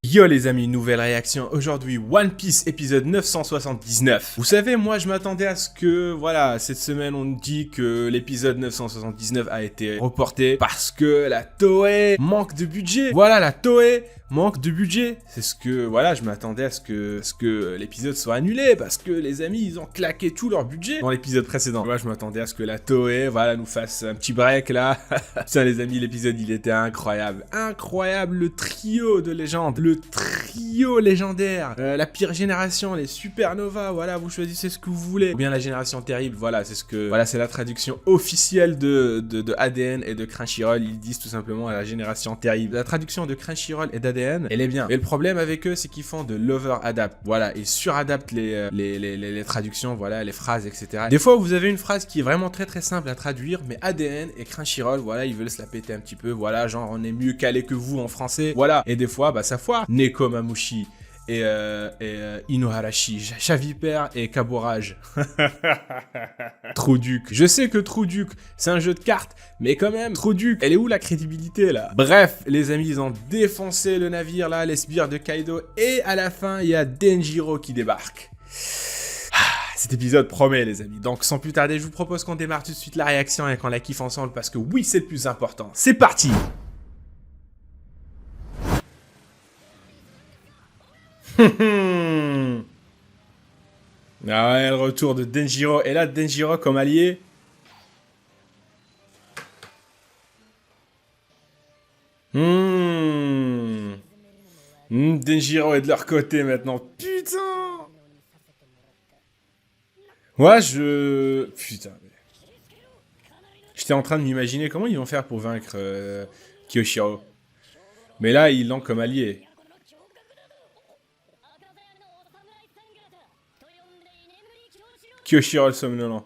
Yo les amis, nouvelle réaction, aujourd'hui One Piece épisode 979. Vous savez, moi je m'attendais à ce que, voilà, cette semaine on nous dit que l'épisode 979 a été reporté parce que la Toei manque de budget. Voilà, la Toei manque de budget. C'est ce que, voilà, je m'attendais à ce que l'épisode soit annulé parce que les amis, ils ont claqué tout leur budget dans l'épisode précédent. Moi je m'attendais à ce que la Toei, voilà, nous fasse un petit break là. Putain les amis, l'épisode il était incroyable. Incroyable, le trio de légende, le trio légendaire, la pire génération, les supernovas, voilà, vous choisissez ce que vous voulez. Ou bien la génération terrible, voilà, c'est ce que, voilà, c'est la traduction officielle de ADN et de Crunchyroll. Ils disent tout simplement à la génération terrible. La traduction de Crunchyroll et d'ADN, elle est bien. Mais le problème avec eux, c'est qu'ils font de l'over-adapt, voilà, ils suradaptent les traductions, voilà, les phrases, etc. Des fois, vous avez une phrase qui est vraiment très simple à traduire, mais ADN et Crunchyroll, voilà, ils veulent se la péter un petit peu, voilà, genre on est mieux calé que vous en français, voilà. Et des fois, bah ça foire. Nekomamushi et Inoharashi, Chavipère et Kaborage. Trouduc. Je sais que Trouduc, c'est un jeu de cartes, mais quand même, Trouduc, elle est où la crédibilité là? Bref, les amis, ils ont défoncé le navire là, les sbires de Kaido, et à la fin, il y a Denjiro qui débarque. Cet épisode promet les amis, donc sans plus tarder, je vous propose qu'on démarre tout de suite la réaction et qu'on la kiffe ensemble parce que oui, c'est le plus important. C'est parti! Ah ouais, le retour de Denjiro. Et là, Denjiro comme allié. Denjiro est de leur côté maintenant. Putain. Ouais, Putain. J'étais en train de m'imaginer comment ils vont faire pour vaincre Kyoshiro. Mais là, ils l'ont comme allié. Kyoshiro le somnolent.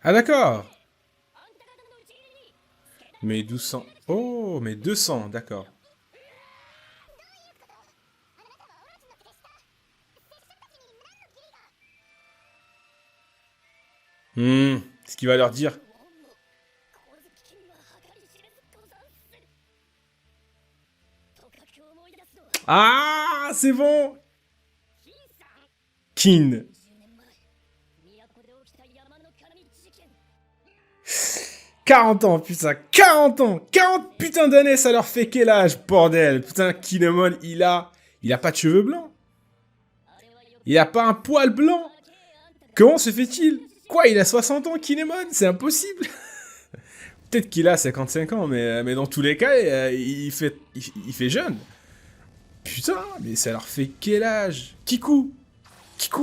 Ah d'accord. Mais 1200. Oh, mais 200, d'accord. Ce qu'il va leur dire. Ah, c'est bon. Kin. 40 ans, putain, 40 ans, 40 putain d'années, ça leur fait quel âge, bordel. Putain, Kinemon, il a pas de cheveux blancs. Il a pas un poil blanc. Comment se fait-il? Quoi, il a 60 ans, Kinemon? C'est impossible. Peut-être qu'il a 55 ans, mais dans tous les cas, il fait jeune. Putain, mais ça leur fait quel âge? Kiku,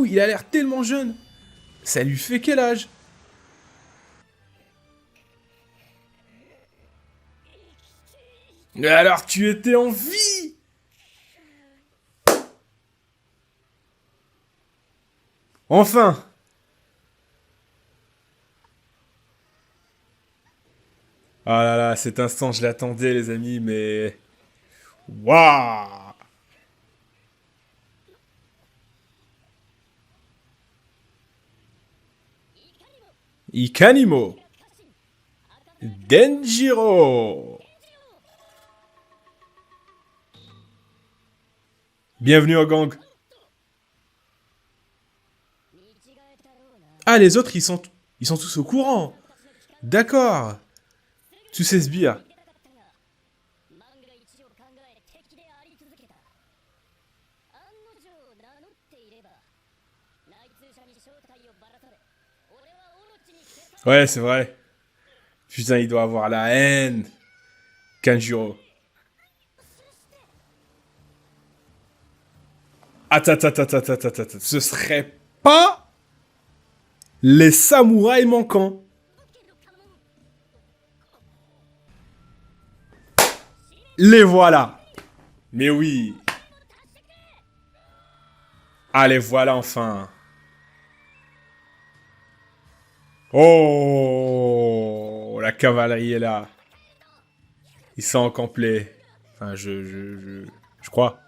il a l'air tellement jeune. Ça lui fait quel âge? Alors tu étais en vie? Enfin! Ah là là, cet instant je l'attendais les amis, mais... Waouh! Ikanimo! Denjiro! Bienvenue au gang. Ah, les autres, ils sont tous au courant. D'accord. Tous ces sbires. Ouais, c'est vrai. Putain, il doit avoir la haine. Kanjuro. Attends. Ce serait pas les samouraïs manquants. Les voilà. Mais oui. Allez, voilà enfin. Oh, la cavalerie est là. Ils sont en complet. Enfin, je crois.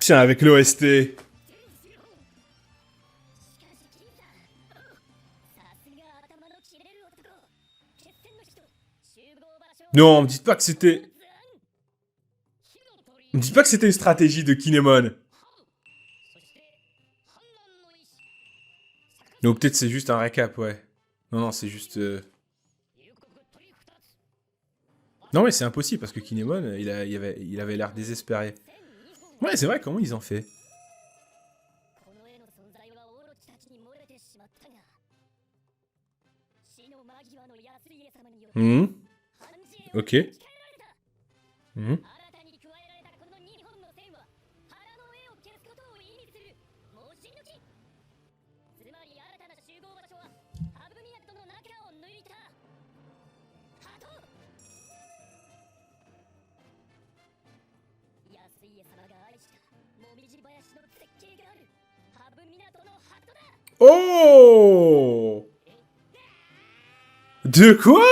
Tiens, avec l'OST. Non, me dites pas que c'était... Me dites pas que c'était une stratégie de Kinemon. Non, peut-être c'est juste un récap, ouais. Non, non, c'est juste... Non, mais c'est impossible, parce que Kinemon, il avait l'air désespéré. Ouais, c'est vrai, comment ils ont fait? Ok. Oh! De quoi?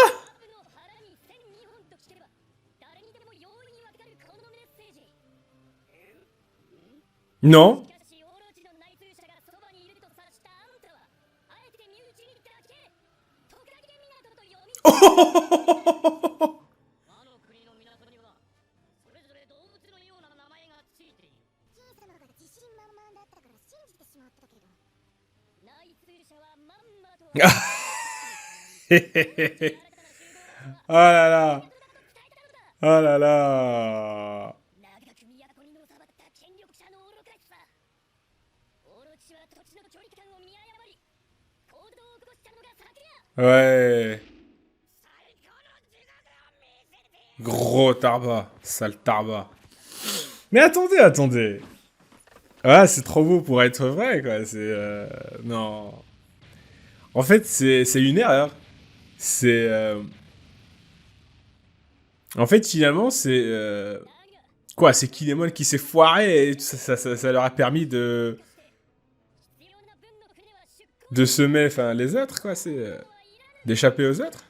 Non. Oh là là. Oh là là. Ouais. Gros tarba. Sale tarba. Mais attendez, attendez. Ah, c'est trop beau pour être vrai, quoi. C'est... Non. En fait, c'est une erreur. C'est... En fait, finalement, c'est... Quoi, c'est Kinemon qui s'est foiré et ça leur a permis de semer, enfin, les autres, quoi. C'est... d'échapper aux autres.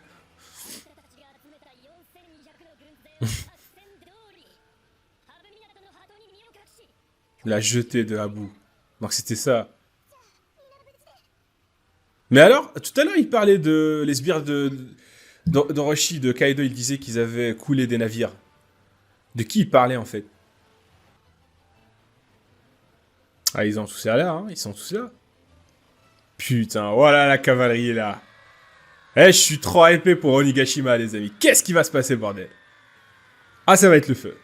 La jetée de Abu. Donc c'était ça. Mais alors, tout à l'heure, il parlait de les sbires d'Orochi, de Kaido, il disait qu'ils avaient coulé des navires. De qui il parlait, en fait? Ah, ils ont tous là, hein, ils sont tous là. Putain, voilà la cavalerie, là. Eh, je suis trop hypé pour Onigashima, les amis. Qu'est-ce qui va se passer, bordel? Ah, ça va être le feu.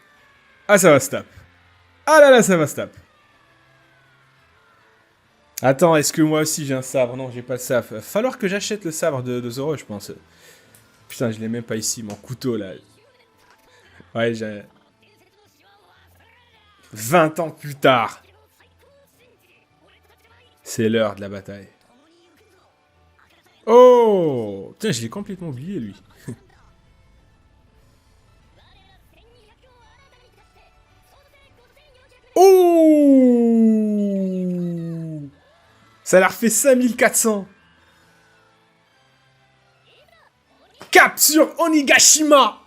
Ah, ça va se taper. Ah là là, ça va se taper. Attends, est-ce que moi aussi j'ai un sabre? Non, j'ai pas de sabre. Va falloir que j'achète le sabre de Zoro, je pense. Putain, je l'ai même pas ici, mon couteau, là. Ouais, j'ai... 20 ans plus tard. C'est l'heure de la bataille. Oh! Tiens, je l'ai complètement oublié, lui. Oh! Ça leur fait 5400. Cap sur Onigashima!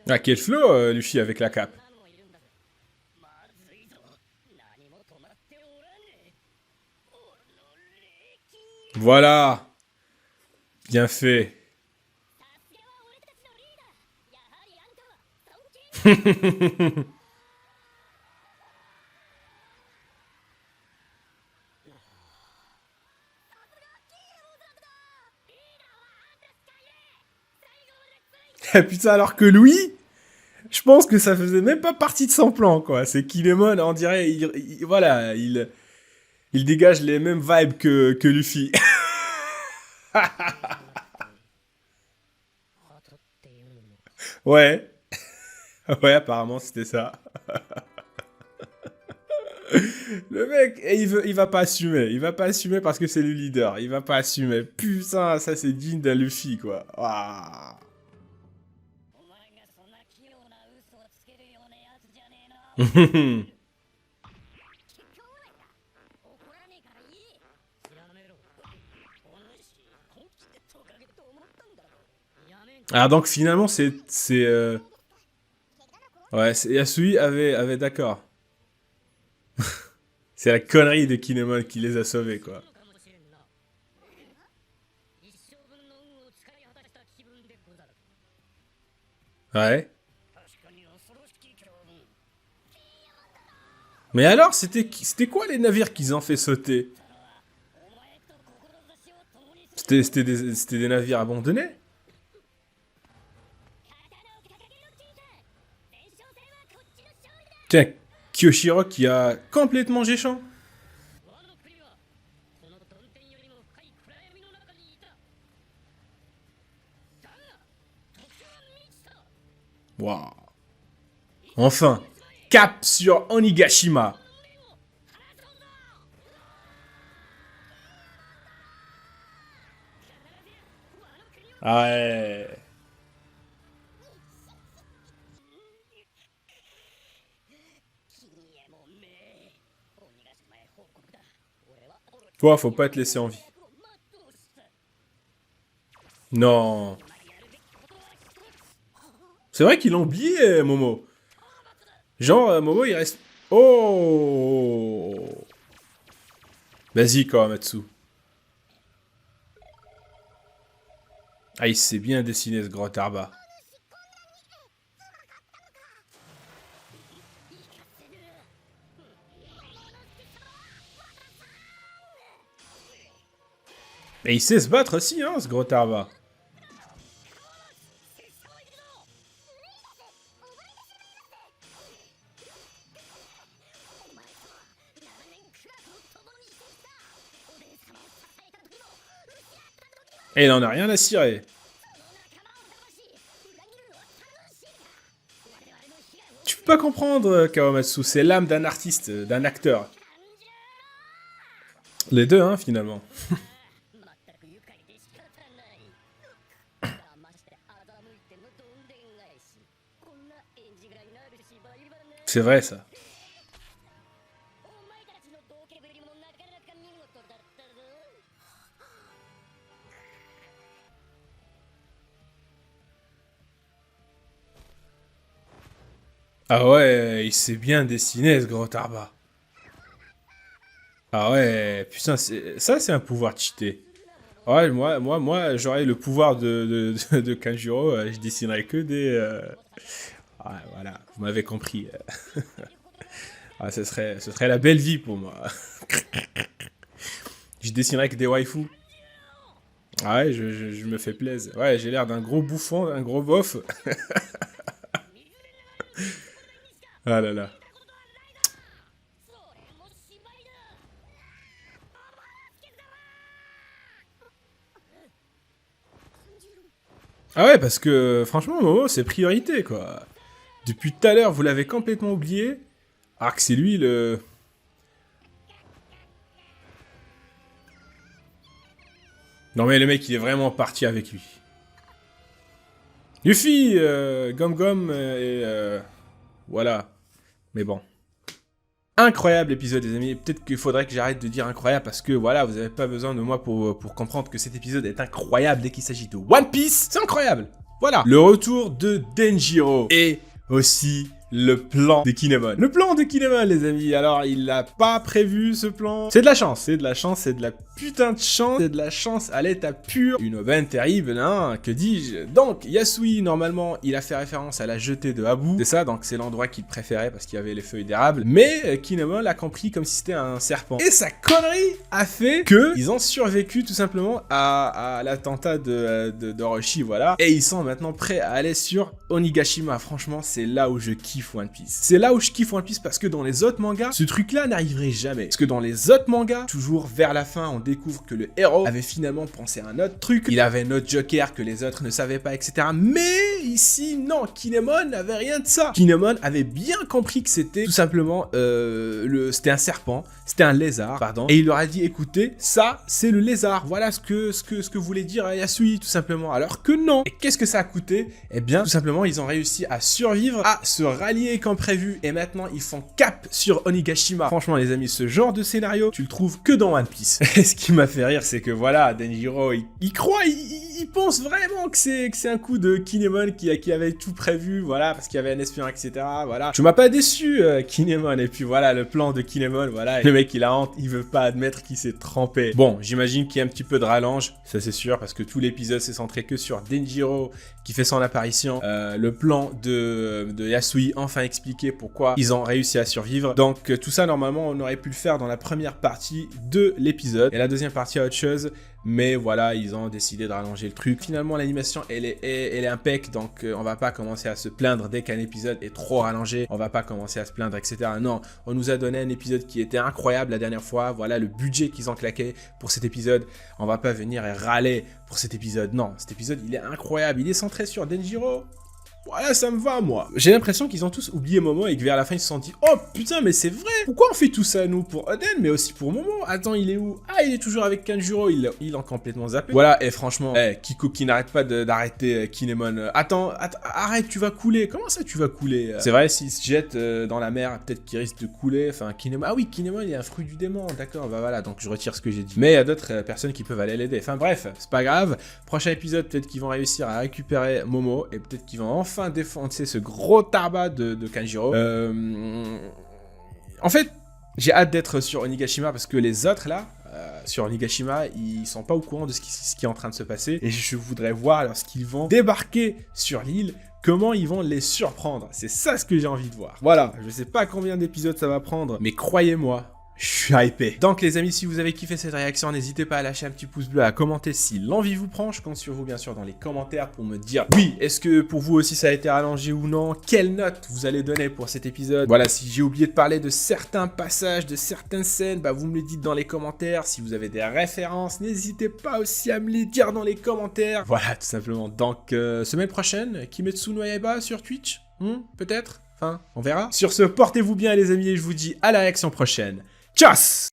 Ah, quel flow, Luffy, avec la cape. Voilà. Bien fait. Putain, alors que Louis, je pense que ça faisait même pas partie de son plan, quoi. C'est Kinemon, on dirait, voilà, il dégage les mêmes vibes que Luffy. Ouais. Ouais, apparemment, c'était ça. Le mec, il va pas assumer. Il va pas assumer parce que c'est le leader. Il va pas assumer. Putain, ça c'est digne d'un Luffy, quoi. Waouh. Ah, donc finalement, ouais, Yasui avait d'accord. C'est la connerie de Kinemon qui les a sauvés, quoi. Ouais. Mais alors, c'était quoi les navires qu'ils ont fait sauter? C'était des navires abandonnés? Tiens, Kyoshiro qui a complètement géchant. Waouh. Enfin, cap sur Onigashima. Ah ouais. Toi, faut pas te laisser en vie. Non. C'est vrai qu'ils l'ont oublié, Momo. Genre, Momo, il reste... Oh. Vas-y, Kawamatsu. Ah, il s'est bien dessiné, ce gros tarba. Et il sait se battre aussi, hein, ce gros tarba. Et il en a rien à cirer. Tu peux pas comprendre, Kawamatsu. C'est l'âme d'un artiste, d'un acteur. Les deux, hein, finalement. C'est vrai, ça. Ah ouais, il s'est bien dessiné, ce gros tarba. Ah ouais, putain, ça, c'est un pouvoir cheaté. Ouais, moi, j'aurais le pouvoir de Kanjuro, je dessinerais que des... Ouais, voilà, vous m'avez compris. Ah, ce serait la belle vie pour moi. Je dessinerais que des waifus. Ah ouais, je me fais plaisir. Ouais, j'ai l'air d'un gros bouffon, un gros bof. Ah là là. Ah ouais, parce que franchement, Momo, c'est priorité, quoi. Depuis tout à l'heure, vous l'avez complètement oublié. Alors que c'est lui le... Non mais le mec, il est vraiment parti avec lui. Luffy, Gom Gom, et... voilà. Mais bon. Incroyable épisode, les amis. Peut-être qu'il faudrait que j'arrête de dire incroyable parce que voilà, vous n'avez pas besoin de moi pour comprendre que cet épisode est incroyable dès qu'il s'agit de One Piece. C'est incroyable. Voilà. Le retour de Denjiro et aussi le plan de Kinemon. Le plan de Kinemon, les amis. Alors, il l'a pas prévu, ce plan. C'est de la chance, c'est de la chance, c'est de la putain de chance. C'est de la chance à l'état pur. Une aubaine terrible, hein, que dis-je. Donc, Yasui, normalement, il a fait référence à la jetée de Habu. C'est ça, donc c'est l'endroit qu'il préférait parce qu'il y avait les feuilles d'érable. Mais Kinemon l'a compris comme si c'était un serpent. Et sa connerie a fait que ils ont survécu tout simplement à l'attentat d'Orochi, voilà. Et ils sont maintenant prêts à aller sur Onigashima. Franchement, c'est là où je kiffe One Piece. C'est là où je kiffe One Piece parce que dans les autres mangas, ce truc-là n'arriverait jamais. Parce que dans les autres mangas, toujours vers la fin, on découvre que le héros avait finalement pensé à un autre truc. Il avait un autre Joker que les autres ne savaient pas, etc. Mais ici, non, Kinemon n'avait rien de ça. Kinemon avait bien compris que c'était tout simplement c'était un serpent, c'était un lézard, pardon. Et il leur a dit, écoutez, ça, c'est le lézard. Voilà ce que voulait dire Yasui, tout simplement. Alors que non. Et qu'est-ce que ça a coûté? Eh bien, tout simplement, ils ont réussi à survivre à ce rallié comme prévu et maintenant ils font cap sur Onigashima. Franchement les amis, ce genre de scénario, tu le trouves que dans One Piece. Et ce qui m'a fait rire, c'est que voilà, Denjiro, il croit, il pense vraiment que c'est un coup de Kinemon qui avait tout prévu, voilà, parce qu'il y avait un espion, etc. Voilà. Tu m'as pas déçu, Kinemon. Et puis voilà, le plan de Kinemon, voilà. Le mec, il a honte, il veut pas admettre qu'il s'est trompé. Bon, j'imagine qu'il y a un petit peu de rallonge, ça c'est sûr, parce que tout l'épisode s'est centré que sur Denjiro qui fait son apparition. Le plan de Yasui, enfin expliquer pourquoi ils ont réussi à survivre. Donc tout ça, normalement, on aurait pu le faire dans la première partie de l'épisode. Et la deuxième partie, autre chose. Mais voilà, ils ont décidé de rallonger le truc. Finalement, l'animation, elle est impec, donc on va pas commencer à se plaindre dès qu'un épisode est trop rallongé. On va pas commencer à se plaindre, etc. Non, on nous a donné un épisode qui était incroyable la dernière fois. Voilà le budget qu'ils ont claqué pour cet épisode. On va pas venir et râler pour cet épisode. Non, cet épisode, il est incroyable. Il est centré sur Denjiro. Voilà, ça me va, moi. J'ai l'impression qu'ils ont tous oublié Momo et que vers la fin, ils se sont dit « Oh, putain, mais c'est vrai. Pourquoi on fait tout ça, nous, pour Oden, mais aussi pour Momo? Attends, il est où? Ah, il est toujours avec Kanjuro. Il l'a complètement zappé. » Voilà, et franchement, Kiko qui n'arrête pas d'arrêter Kinemon. Attends, arrête, tu vas couler. Comment ça, tu vas couler? C'est vrai, s'il se jette dans la mer, peut-être qu'il risque de couler. Enfin, Kinemon... Ah oui, Kinemon, il est un fruit du démon. D'accord, bah voilà, donc je retire ce que j'ai dit. Mais il y a d'autres personnes qui peuvent aller l'aider. Enfin bref, c'est pas grave. Prochain épisode, peut-être qu'ils vont réussir à récupérer Momo et peut-être qu'ils vont enfin défoncer ce gros tarbat de Kanjuro. En fait, j'ai hâte d'être sur Onigashima parce que les autres là, sur Onigashima, ils sont pas au courant de ce qui est en train de se passer et je voudrais voir lorsqu'ils vont débarquer sur l'île, comment ils vont les surprendre. C'est ça ce que j'ai envie de voir. Voilà, je sais pas combien d'épisodes ça va prendre, mais croyez-moi, je suis hypé. Donc les amis, si vous avez kiffé cette réaction, n'hésitez pas à lâcher un petit pouce bleu, à commenter si l'envie vous prend. Je compte sur vous bien sûr dans les commentaires pour me dire oui, est-ce que pour vous aussi ça a été rallongé ou non? Quelle note vous allez donner pour cet épisode? Voilà, si j'ai oublié de parler de certains passages, de certaines scènes, bah vous me le dites dans les commentaires. Si vous avez des références, n'hésitez pas aussi à me les dire dans les commentaires. Voilà, tout simplement. Donc semaine prochaine, Kimetsu no Yaiba sur Twitch, peut-être. Enfin, on verra. Sur ce, portez-vous bien les amis et je vous dis à la réaction prochaine. Tchuss!